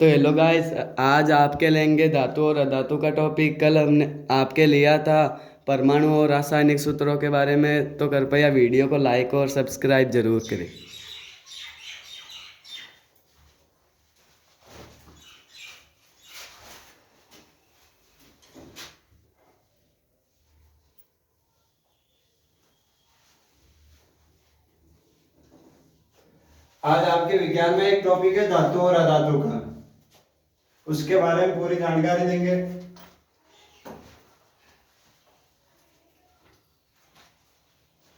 तो hello guys, आज आपके लेंगे धातु और अधातु का टॉपिक। कल हमने आपके लिया था परमाणु और रासायनिक सूत्रों के बारे में। तो कृपया वीडियो को लाइक और सब्सक्राइब जरूर करें। आज आपके विज्ञान में एक टॉपिक है धातु और अधातु का। उसके बारे में पूरी जानकारी देंगे।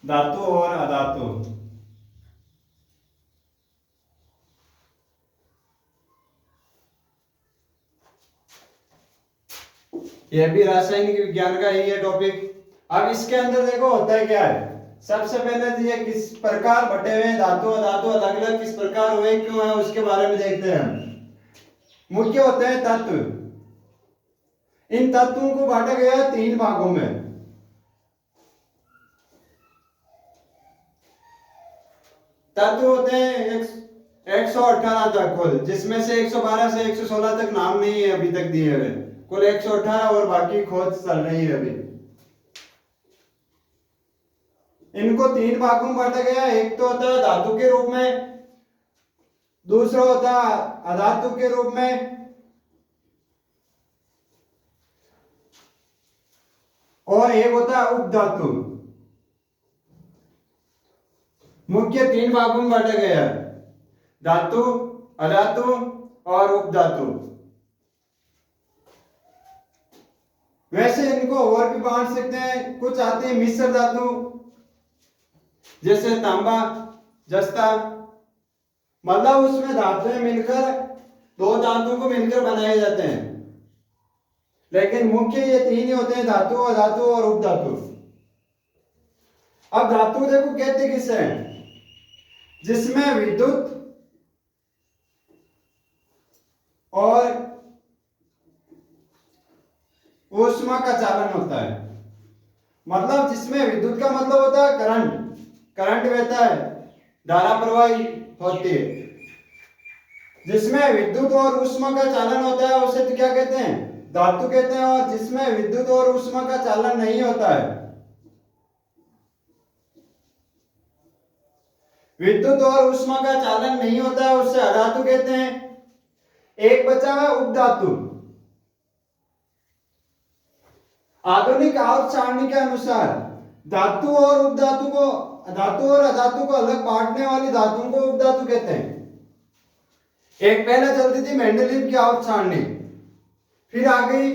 धातु और अधातु यह भी रासायनिक विज्ञान का ही है टॉपिक। अब इसके अंदर देखो होता है क्या है। सबसे पहले तो ये किस प्रकार बटे हुए हैं धातु अधातु अलग अलग किस प्रकार हुए क्यों है उसके बारे में देखते हैं। मुख्य होते हैं तत्व। इन तत्वों को बांटा गया है तीन भागों में। तत्व होते हैं 118 तक कुल, जिसमें से 112 से 116 तक नाम नहीं है अभी तक दिए हुए। कुल 118 और बाकी खोज चल रही है अभी। इनको तीन भागों में बांटा गया। एक तो होता है धातु के रूप में, दूसरा होता है अधातु के रूप में, और एक होता है उपधातु। मुख्य तीन भागों में बांटा गया है, धातु, अधातु और उपधातु। वैसे इनको और भी बांट सकते हैं। कुछ आते हैं मिश्र धातु, जैसे तांबा, जस्ता। मतलब उसमें धातुएं मिलकर दो धातुओं को मिलकर बनाए जाते हैं। लेकिन मुख्य ये तीन ही होते हैं, धातु, अधातु और उपधातु। अब धातु देखो कहते किसे हैं, जिसमें विद्युत और ऊष्मा का चालन होता है। मतलब जिसमें विद्युत का मतलब होता है करंट, करंट बहता है, धारा प्रवाहित होती है। जिसमें विद्युत और ऊष्मा का चालन होता है उसे तो क्या कहते हैं, धातु कहते हैं। और जिसमें विद्युत और ऊष्मा का चालन नहीं होता है, विद्युत और ऊष्मा का चालन नहीं होता है, उससे अधातु कहते हैं। एक बचा है उपधातु। आधुनिक आवर्त सारणी के अनुसार धातु और उपधातु को, धातु और अधातु को अलग बांटने वाली धातुओं को उपधातु कहते हैं। एक पहले चलती थी मेंडलीव की आवर्त सारणी, फिर आ गई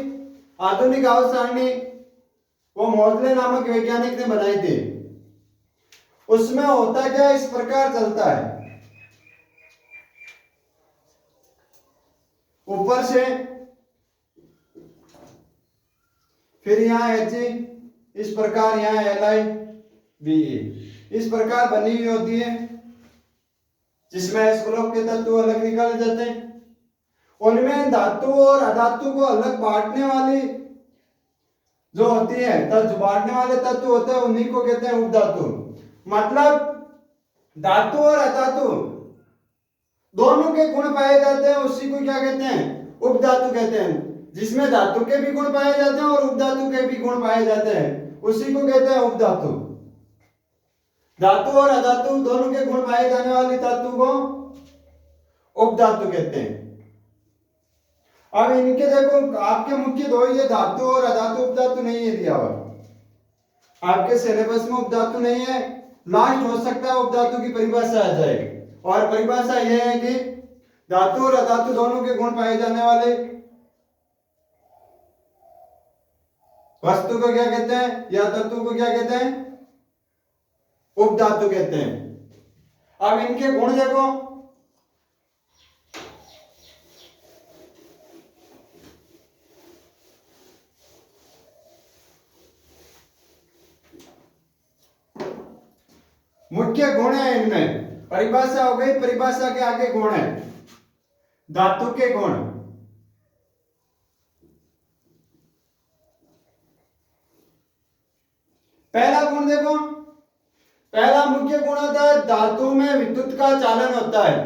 आधुनिक आवर्त सारणी, वो मोजले नामक वैज्ञानिक ने बनाई थी। उसमें होता क्या इस प्रकार चलता है, ऊपर से फिर यहाँ एच, इस प्रकार यहाँ एल आई बी, इस प्रकार बनी हुई होती है, जिसमें श्लोक के तत्व अलग निकाले जाते हैं। उनमें धातु और अधातु को अलग बांटने वाली जो होती है, तत्व बांटने वाले तत्व होते हैं, उन्हीं को कहते हैं उपधातु। मतलब धातु और अधातु दोनों के गुण पाए जाते हैं, उसी को क्या कहते हैं, उपधातु कहते हैं। जिसमें धातु के भी गुण पाए जाते हैं और उपधातु के भी गुण पाए जाते हैं, उसी को कहते हैं उपधातु। धातु और अधातु दोनों के गुण पाए जाने वाली धातु को उपधातु कहते हैं। अब इनके देखो आपके मुख्य दो ही है, धातु और अधातु। उपधातु नहीं है दिया हुआ आपके सिलेबस में, उपधातु नहीं है। लास्ट हो सकता है उपधातु की परिभाषा आ जाएगी, और परिभाषा यह है कि धातु और अधातु दोनों के गुण पाए जाने वाले वस्तु को क्या कहते हैं, या तत्व को क्या कहते हैं, उपधातु कहते हैं। अब इनके गुण देखो, मुख्य गुण है इनमें। परिभाषा हो गई, परिभाषा के आगे गुण है, धातु के गुण। पहला गुण देखो, पहला मुख्य गुण होता है धातु में विद्युत का चालन होता है।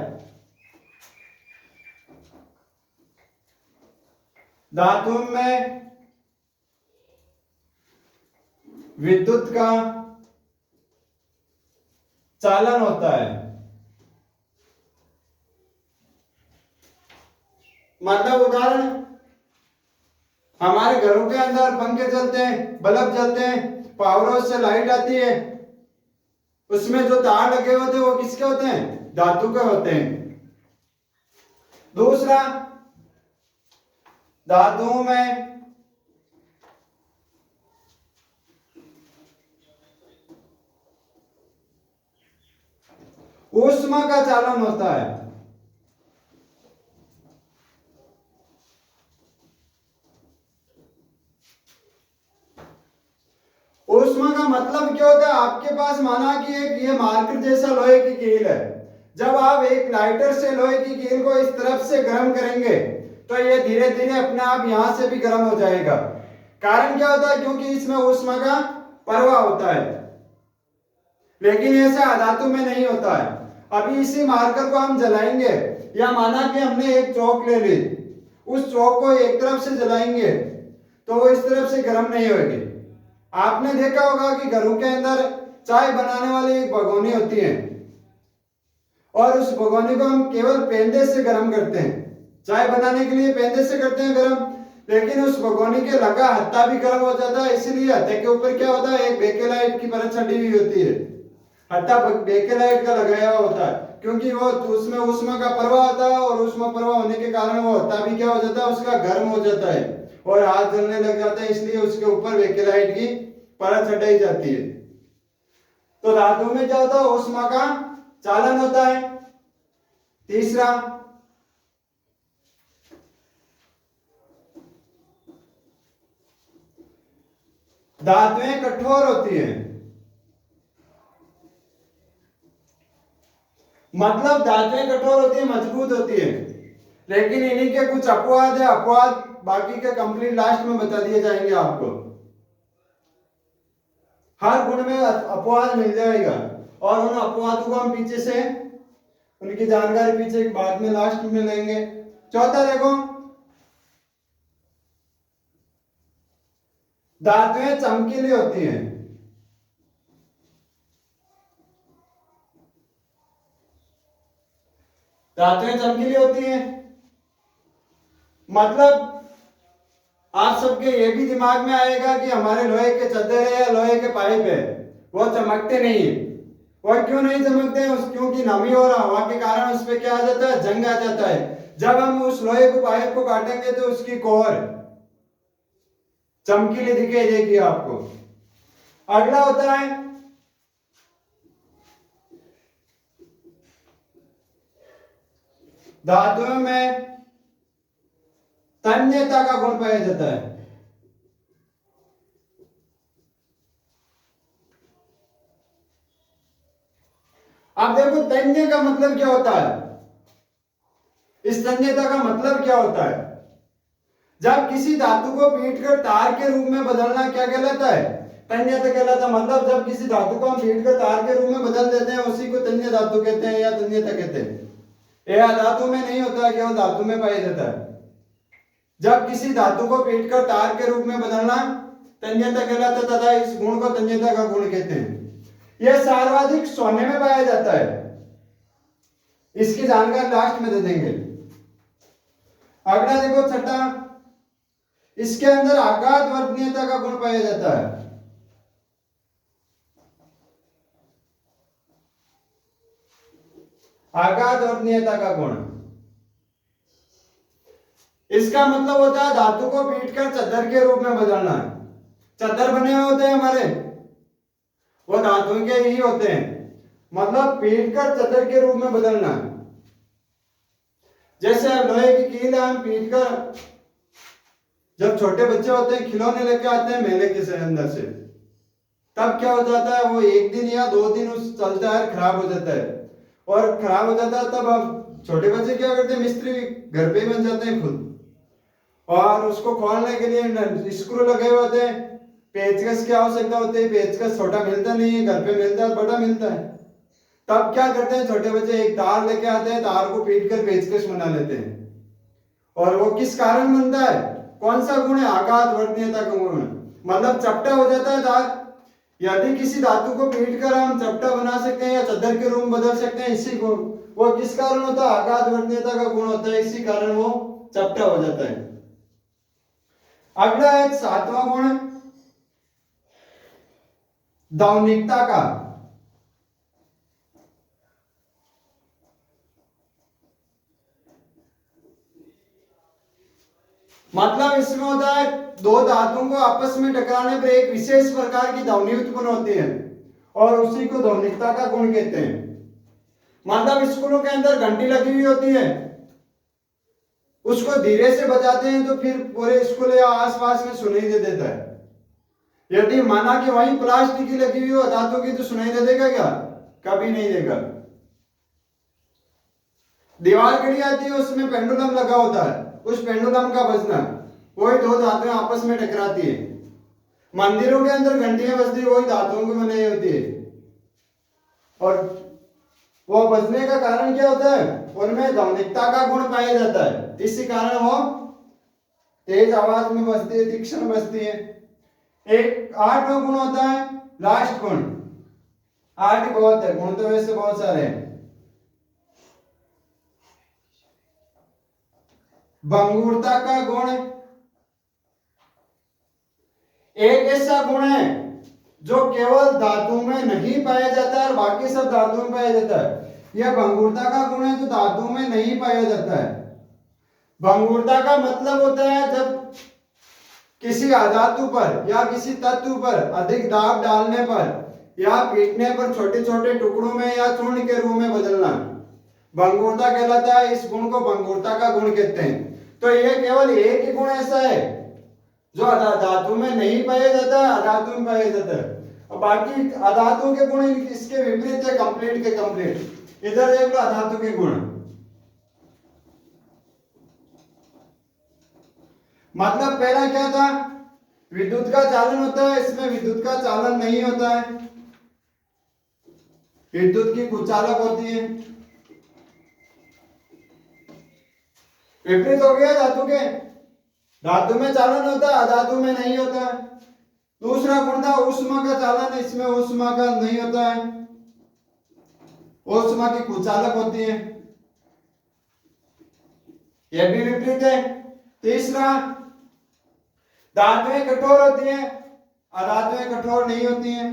धातु में विद्युत का चालन होता है। मतलब उदाहरण, हमारे घरों के अंदर पंखे चलते हैं, बल्ब जलते हैं, पावर हाउस से लाइट आती है, उसमें जो तार लगे होते हैं वो किसके होते हैं? धातु के होते हैं। दूसरा, धातुओं में ऊष्मा का चालन होता है। ऊष्मा का मतलब क्या होता है? आपके पास माना कि एक ये मार्कर जैसा लोहे की कील है, जब आप एक लाइटर से लोहे की कील को इस तरफ से गर्म करेंगे तो ये धीरे धीरे अपने आप यहां से भी गर्म हो जाएगा। कारण क्या होता है? क्योंकि इसमें ऊष्मा का प्रवाह होता है, लेकिन ऐसा धातु में नहीं होता है। अभी इसी मार्कर को हम जलाएंगे, या माना कि हमने एक चौक ले ली, उस चौक को एक तरफ से जलाएंगे तो वो इस तरफ से गर्म नहीं होगी। आपने देखा होगा कि घरों के अंदर चाय बनाने वाली एक भगोनी होती है, और उस भगोनी को हम केवल पेंदे से गर्म करते हैं। चाय बनाने के लिए पेंदे से करते हैं गर्म, लेकिन उस भगोनी के लगा हत्था भी गर्म हो जाता है। इसलिए हत्थे के ऊपर क्या होता है? एक बेकेलाइट की परत चढ़ी हुई होती है। हत्था बेकेलाइट का लगाया हुआ होता है, क्योंकि वो उसमें ऊष्मा का प्रवाह होता है, और ऊष्मा प्रवाह होने के कारण वो हत्था भी क्या हो जाता है? उसका गर्म हो जाता है और हाथ जलने लग जाता है। इसलिए उसके ऊपर बेकेलाइट की परत चढ़ाई जाती है। तो धातु में क्या होता है? ऊष्मा का चालन होता है। तीसरा, धातुएं कठोर होती हैं। मतलब धातुएं कठोर होती है, मजबूत होती है, लेकिन इन्हीं के कुछ अपवाद है। अपवाद बाकी के कंप्लीट लास्ट में बता दिए जाएंगे आपको। हर गुण में अपवाद मिल जाएगा, और उन अपवादों को हम पीछे से, उनकी जानकारी पीछे बाद में लास्ट में लेंगे। चौथा देखो, धातुएं चमकीली होती हैं। धातुएं चमकीली होती हैं मतलब आप सबके ये भी दिमाग में आएगा कि हमारे लोहे के चद्दर है या लोहे के पाइप है, वो चमकते नहीं है। और क्यों नहीं चमकते हैं? क्योंकि नमी और हवा के कारण उस पर क्या आ जाता है? जंग आ जाता है। जब हम उस लोहे को पाइप को काटेंगे तो उसकी कोर चमकीली दिखाई देगी आपको। अगला होता है धातुओं में तन्यता का गुण पाया जाता है। अब देखो, तन्य का मतलब क्या होता है? इस तन्यता का मतलब क्या होता है? जब किसी धातु को पीटकर तार के रूप में बदलना क्या कहलाता है? तन्यता कहलाता है। मतलब जब किसी धातु को हम पीटकर तार के रूप में बदल देते हैं, उसी को तन्य धातु कहते हैं या तन्यता कहते हैं। यह धातु में नहीं होता, केवल धातु में पाया जाता है। जब किसी धातु को पीटकर तार के रूप में बदलना तन्यता कहलाता है, तथा इस गुण को तन्यता का गुण कहते हैं। यह सर्वाधिक सोने में पाया जाता है। इसकी जानकारी लास्ट में दे देंगे। अगला देखो, छठा, इसके अंदर आघात वर्तनीयता का गुण पाया जाता है। आघात वर्तनीयता का गुण, इसका मतलब होता है धातु को पीटकर चद्दर के रूप में बदलना। चद्दर बने हुए होते हैं हमारे, वो धातु के ही होते हैं। मतलब पीटकर चद्दर के रूप में बदलना। जैसे लोहे की कील हम पीटकर, जब छोटे बच्चे होते हैं खिलौने लेके आते हैं मेले के अंदर से, तब क्या हो जाता है? वो एक दिन या 2 दिन उस चलता है, खराब हो जाता है। और खराब हो जाता है तब अब छोटे बच्चे क्या करते हैं? मिस्त्री घर पे ही बन जाते हैं खुद, और उसको खोलने के लिए स्क्रू लगे हुए होते हैं। पेचकस की आवश्यकता होती है। पेचकस छोटा मिलता नहीं है, घर पे मिलता है बड़ा मिलता है। तब क्या करते हैं छोटे बच्चे? एक तार लेके आते हैं, तार को पीट कर पेचकस बना लेते हैं। और वो किस कारण बनता है? कौन सा गुण है? आघात वर्तनीयता का गुण। मतलब चपटा हो जाता है दांत। यदि किसी धातु को पीट कर हम चपटा बना सकते हैं या चादर के रूप बदल सकते हैं, इसी गुण, वो किस कारण होता है? आघात वर्तनीयता का गुण होता है, इसी कारण वो चपटा हो जाता है। अगला है 7वां गुण दावनिकता का। मतलब इसमें होता है दो धातुओं को आपस में टकराने पर एक विशेष प्रकार की ध्वनि उत्पन्न होती है और उसी को ध्वनिकता का गुण कहते हैं। मतलब स्कूलों के अंदर घंटी लगी हुई होती है, उसको धीरे से बजाते हैं तो फिर पूरे स्कूल या आसपास में सुनाई दे देता है। यदि माना कि वहीं प्लास्टिक की लगी हुई हो धातु की, तो सुनाई दे देगा क्या? कभी नहीं देगा। दीवार खड़ी आती है, उसमें पेंडुलम लगा होता है, उस पेंडुलम का बजना, वही दो धातुएं आपस में टकराती है। मंदिरों के अंदर घंटियां बजती है, वही धातुओं की बनाई होती है। और वो बजने का कारण क्या होता है? उनमें ध्वनिकता का गुण पाया जाता है, इसी कारण वो तेज आवाज में बजती है, तीक्ष्ण बजती है। एक 8वां गुण होता है लास्ट गुण। 8 बहुत है, गुण तो वैसे बहुत सारे हैं। भंगुरता का गुण एक ऐसा गुण है जो केवल धातु में नहीं पाया जाता है और बाकी सब धातुओं में पाया जाता है। यह भंगुरता का गुण है जो धातु में नहीं पाया जाता है। भंगुरता का मतलब होता है जब किसी अधातु पर या किसी तत्व पर अधिक दाब डालने पर या पीटने पर छोटे छोटे टुकड़ों में या चूर्ण के रूप में बदलना भंगुरता कहलाता है। इस गुण को भंगुरता का गुण कहते हैं। तो यह केवल एक ही गुण ऐसा है जो धातु में नहीं पाया जाता है, अधातु में पाया जाता है, और बाकी अधातु के गुण इसके विपरीत है, कंप्लीट के कंप्लीट। इधर देख लो अधातु के गुण। मतलब पहला क्या था? विद्युत का चालन होता है, इसमें विद्युत का चालन नहीं होता है, विद्युत की कुचालक होती है। विपरीत हो गया धातु के, धातु में चालन होता है, अधातु में नहीं होता है। दूसरा गुण था ऊष्मा का चालन, इसमें ऊष्मा का नहीं होता है, ऊष्मा की कुचालक होती है, यह भी विपरीत है। तीसरा धातुएं कठोर होती हैं, अधातुएं कठोर नहीं होती हैं,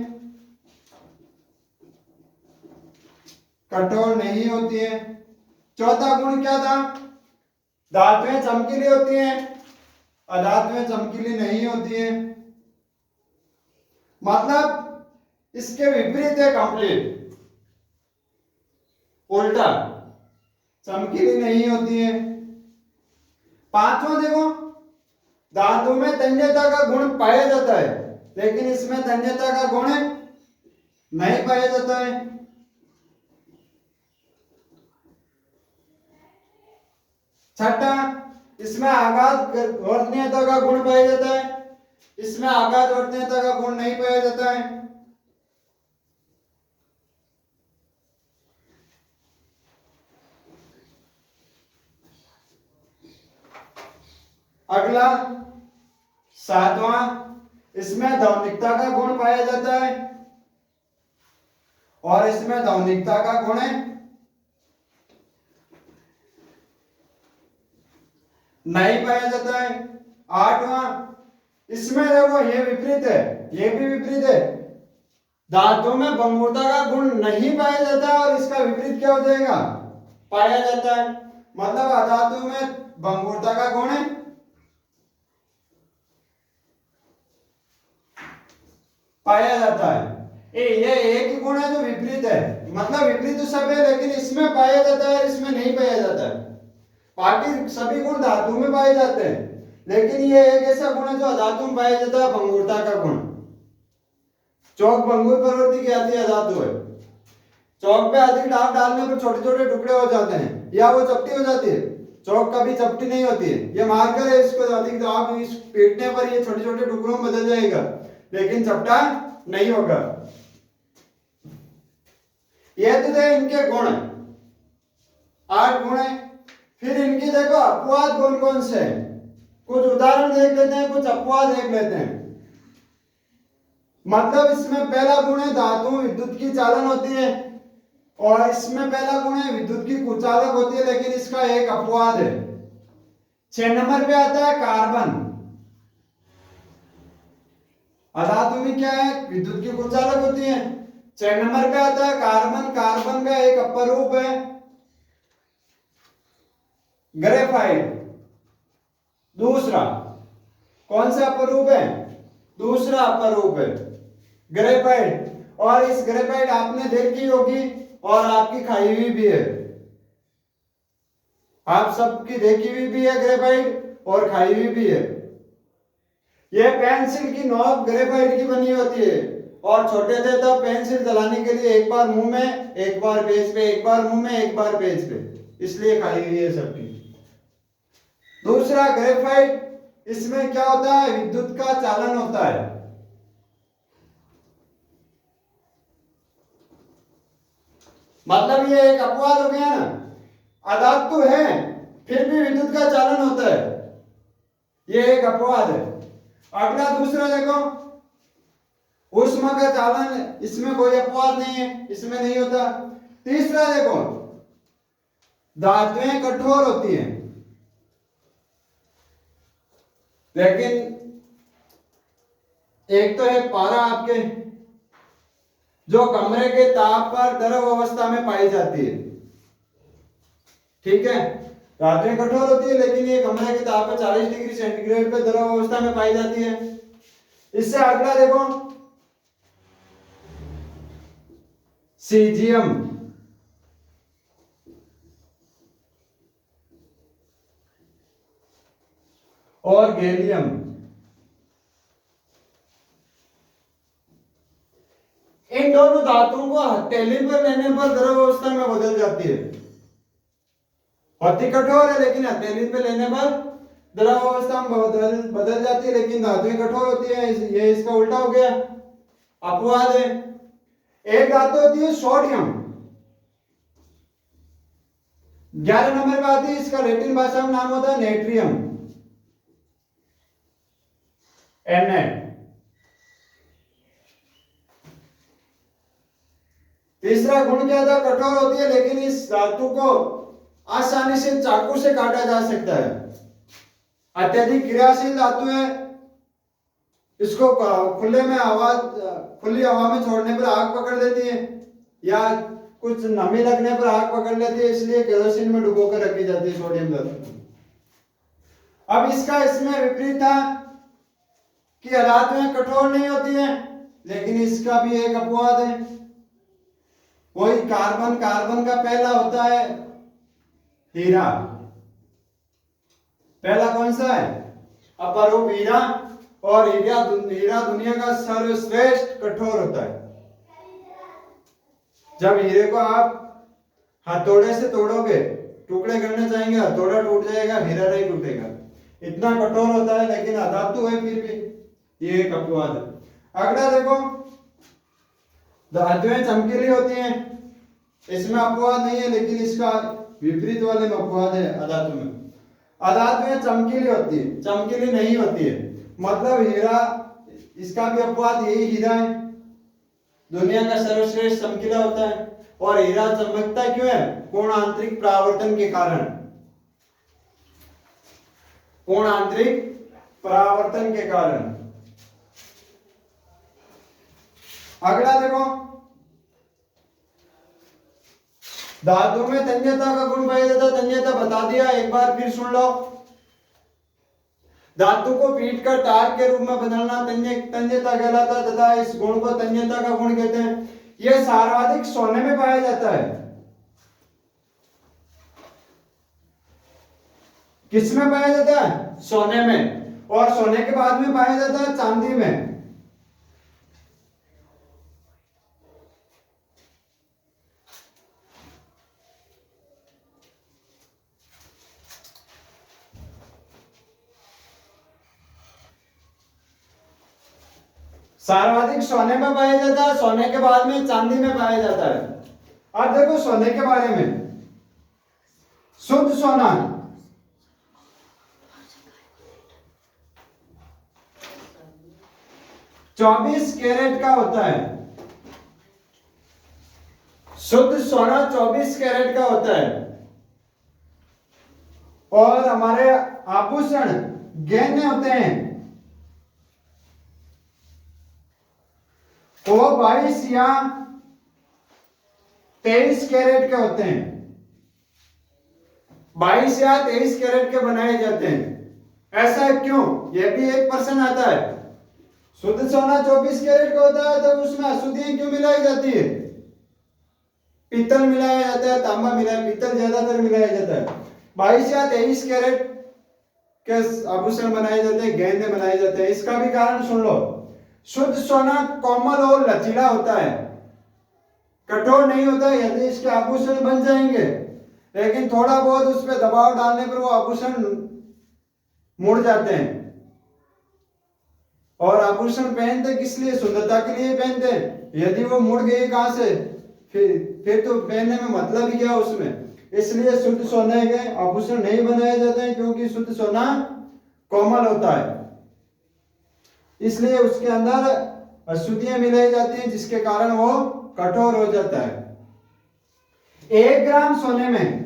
कठोर नहीं होती हैं। चौथा गुण क्या था? धातुएं चमकीली होती हैं, अधातुएं चमकीली नहीं होती हैं। मतलब इसके विपरीत है कंप्लीट, उल्टा, चमकीली नहीं होती है। पांचवा देखो, धातु में तन्यता का गुण पाया जाता है, लेकिन इसमें तन्यता का गुण नहीं पाया जाता है। छठा, इसमें आघात वर्तनीयता का गुण पाया जाता है, इसमें आघात वर्तनीयता का गुण नहीं पाया जाता है। अगला 7वां, इसमें ध्वनिकता का गुण पाया जाता है और इसमें ध्वनिकता का गुण नहीं पाया जाता है। 8वां, इसमें देखो ये विपरीत है, ये भी विपरीत है। धातु में भंगुरता का गुण नहीं पाया जाता है और इसका विपरीत क्या हो जाएगा? पाया जाता है। मतलब अधातु में भंगुरता का गुण पाया जाता है। ये एक ही गुण है जो विपरीत है, मतलब विपरीत तो सब है, लेकिन इसमें पाया जाता है, इसमें नहीं पाया जाता है। बाकी सभी गुण धातु में पाए जाते हैं, लेकिन ये एक ऐसा गुण है जो अधातु में पाया जाता है, भंगुरता का गुण। चौक भंगुर प्रवृत्ति की आती है धातु है। चौक पे अधिक दाब डालने पर छोटे छोटे टुकड़े हो जाते हैं या वो चपटी हो जाती है। चौक कभी चपटी नहीं होती है, ये मार्कर है, इसको अधिक दाब इस पीटने पर ये छोटे छोटे टुकड़ों में बदल जाएगा, लेकिन चपटा नहीं होगा। ये तो थे इनके गुण, 8 गुण है। फिर इनके देखो अपवाद कौन कौन से हैं। कुछ उदाहरण देख लेते हैं, कुछ अपवाद देख लेते हैं। मतलब इसमें पहला गुण है धातु विद्युत की चालन होती है, और इसमें पहला गुण है विद्युत की कुचालक होती है, लेकिन इसका एक अपवाद है। 6 नंबर पे आता है कार्बन। अधातु में क्या है, विद्युत की कुचालक होती है। 6 नंबर पे आता है कार्बन। कार्बन का एक अपरूप है ग्रेफाइट। दूसरा कौन सा अपरूप है, दूसरा अपरूप है ग्रेफाइट। और इस ग्रेफाइट आपने देखी होगी और आपकी खाई हुई भी है, आप सबकी देखी हुई भी है ग्रेफाइट और खाई हुई भी है। यह पेंसिल की नोक ग्रेफाइट की बनी होती है, और छोटे थे तब पेंसिल जलाने के लिए एक बार मुंह में, एक बार पेज पे, एक बार मुंह में, एक बार पेज पे, इसलिए खाई हुई है सबकी। दूसरा ग्रेफाइट, इसमें क्या होता है, विद्युत का चालन होता है। मतलब ये एक अपवाद हो गया ना, अधातु है फिर भी विद्युत का चालन होता है, ये एक अपवाद है। अगला दूसरा देखो, ऊष्मा का चालन, इसमें कोई अपवाद नहीं है, इसमें नहीं होता। तीसरा देखो, धातुएं कठोर होती हैं, लेकिन एक तो है पारा आपके, जो कमरे के ताप पर द्रव अवस्था में पाई जाती है, ठीक है। धातुएं कठोर होती है लेकिन ये कमरे के ताप पर 40 डिग्री सेंटीग्रेड पे द्रव अवस्था में पाई जाती है। इससे अगला देखो, सीजियम, और गैलियम। इन दोनों धातुओं को हथेली पर लेने पर द्रव अवस्था में बदल जाती है। अति कठोर है लेकिन हथेली पे लेने पर द्रव अवस्था में बदल जाती है, लेकिन धातुएं कठोर होती है, ये इसका उल्टा हो गया, अपवाद है। एक धातु होती है सोडियम, 11 नंबर पे आती है, इसका लैटिन भाषा में नाम होता है नेट्रियम, Na। तीसरा गुण क्या था, कठोर होती है लेकिन इस धातु को आसानी से चाकू से काटा जा सकता है। अत्यधिक क्रियाशील धातु है, इसको खुले में हवा, खुली हवा में छोड़ने पर आग पकड़ लेती है, या कुछ नमी लगने पर आग पकड़ लेती है, इसलिए केरोसिन में डुबो कर रखी जाती है सोडियम धातु। अब इसका इसमें विपरीत था कि धातुएं कठोर नहीं होती है, लेकिन इसका भी एक अपवाद है। वही कार्बन, कार्बन का पहला होता है हीरा। पहला कौन सा है, अपरूप हीरा। और हीरा दुनिया का सर्वश्रेष्ठ कठोर होता है। जब हीरे को आप हथौड़े से तोड़ोगे, टुकड़े करने चाहेंगे, हथौड़ा टूट जाएगा, हीरा नहीं टूटेगा, इतना कठोर होता है, लेकिन अधातु है फिर भी, ये एक अपवाद है। अगला देखो, धातुएं चमकीली होती हैं, इसमें अपवाद नहीं है, लेकिन इसका विपरीत वाले में अपवाद है अधातु में। अधातुएं चमकीली होती है, चमकीली नहीं होती है। मतलब हीरा, इसका भी अपवाद यही हीरा है, दुनिया का सर्वश्रेष्ठ चमकीला होता है। और हीरा चमकता क्यों है, कोण आंतरिक परावर्तन के कारण, कोण आंतरिक परावर्तन के कारण। अगला देखो, धातु में तन्यता का गुण पाया जाता है। तन्यता बता दिया, एक बार फिर सुन लो। धातु को पीटकर तार के रूप में बदलना तन्यता कहलाता है, तथा इस गुण को तन्यता का गुण कहते हैं। यह सर्वाधिक सोने में पाया जाता है। किस में पाया जाता है, सोने में। और सोने के बाद में पाया जाता है चांदी में। सर्वाधिक सोने में पाया जाता है, सोने के बाद में चांदी में पाया जाता है। अब देखो सोने के बारे में, शुद्ध सोना 24 कैरेट का होता है। शुद्ध सोना 24 कैरेट का होता है। और हमारे आभूषण गहने होते हैं वो 22 या 23 कैरेट के होते हैं। 22 या 23 कैरेट के बनाए जाते हैं। ऐसा क्यों? यह भी एक प्रश्न आता है। शुद्ध सोना 24 कैरेट का होता है तब उसमें अशुद्धियां क्यों मिलाई जाती है? पीतल मिलाया जाता है, तांबा मिलाया, पीतल ज्यादातर मिलाया जाता है। 22 या 23 कैरेट के आभूषण बनाए जाते हैं, गहने बनाए जाते हैं। इसका भी कारण सुन लो। शुद्ध सोना कोमल और लचीला होता है, कठोर नहीं होता। यदि इसके आभूषण बन जाएंगे लेकिन थोड़ा बहुत उस पर दबाव डालने पर वो आभूषण मुड़ जाते हैं। और आभूषण पहनते किस लिए? सुंदरता के लिए पहनते हैं। यदि वो मुड़ गए कहां से, फिर तो पहनने में मतलब ही क्या उसमें। इसलिए शुद्ध सोने के आभूषण नहीं बनाए जाते हैं क्योंकि शुद्ध सोना कोमल होता है, इसलिए उसके अंदर अशुद्धियां मिलाई जाती हैं जिसके कारण वो कठोर हो जाता है। 1 ग्राम सोने में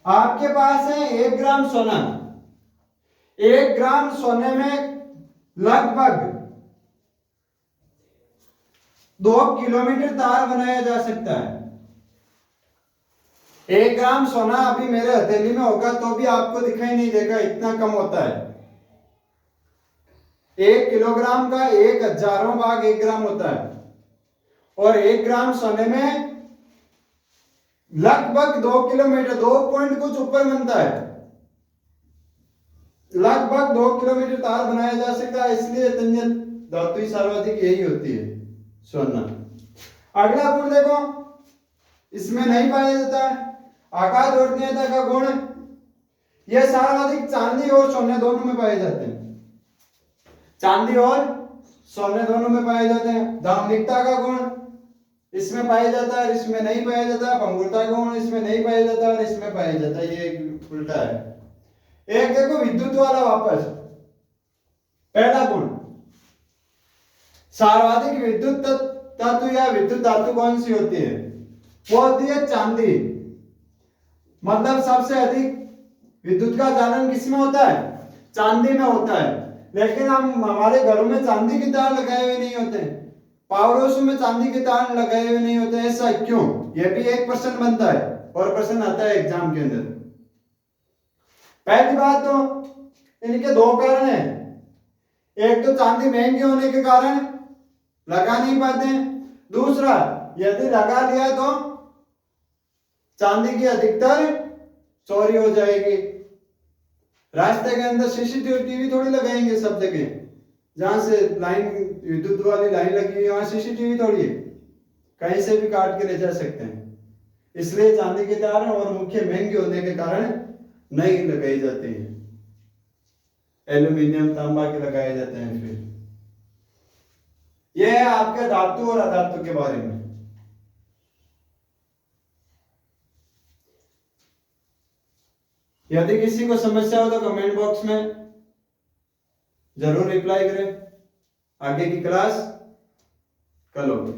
आपके पास है 1 ग्राम सोना। 1 ग्राम सोने में लगभग 2 किलोमीटर तार बनाया जा सकता है। 1 ग्राम सोना अभी मेरे हथेली में होगा तो भी आपको दिखाई नहीं देगा, इतना कम होता है। 1 किलोग्राम का 1,000वां भाग 1 ग्राम होता है। और 1 ग्राम सोने में लगभग 2 किलोमीटर, 2 पॉइंट कुछ ऊपर बनता है, लगभग 2 किलोमीटर तार बनाया जा सकता है। इसलिए तन्य धातु सर्वाधिक यही होती है, सोना। अगला गुण देखो, इसमें नहीं पाया जाता है आकाश और तीव्रता का गुण। यह सर्वाधिक चांदी और सोने दोनों में पाए जाते हैं। चांदी और सोने दोनों में पाए जाते हैं। दाम्भिकता का गुण इसमें पाया जाता है, इसमें नहीं पाया जाता। भंगुरता का गुण इसमें नहीं पाया जाता और इसमें पाया जाता है। ये उल्टा है। एक देखो विद्युत वाला वापस। पहला गुण, सर्वाधिक विद्युत तत्व या विद्युत धातु कौन सी होती है? वो होती है चांदी। मतलब सबसे अधिक विद्युत का चालन किसमें होता है? चांदी में होता है। लेकिन हम हमारे घरों में चांदी के तार लगाए हुए नहीं होते, पावर हाउस में चांदी के तार लगाए हुए नहीं होते। ऐसा क्यों? यह भी एक प्रश्न बनता है और प्रश्न आता है एग्जाम के अंदर। पहली बात तो इनके 2 कारण है। एक तो चांदी महंगी होने के कारण लगा नहीं पाते हैं। दूसरा, यदि लगा लिया तो चांदी की अधिकतर चोरी हो जाएगी। रास्ते के अंदर सीसीटीवी थोड़ी लगाएंगे सब जगह, जहां से लाइन विद्युत वाली लाइन लगी हुई है वहां सीसीटीवी थोड़ी है, कहीं से भी काट के ले जा सकते हैं। इसलिए चांदी के तार और मुख्य महंगे होने के कारण नहीं लगाई जाती है। एल्यूमिनियम, तांबा के लगाए जाते हैं। फिर यह है आपके धातु और अधातु के बारे में। यदि किसी को समस्या हो तो कमेंट बॉक्स में जरूर रिप्लाई करें। आगे की क्लास कल होगी।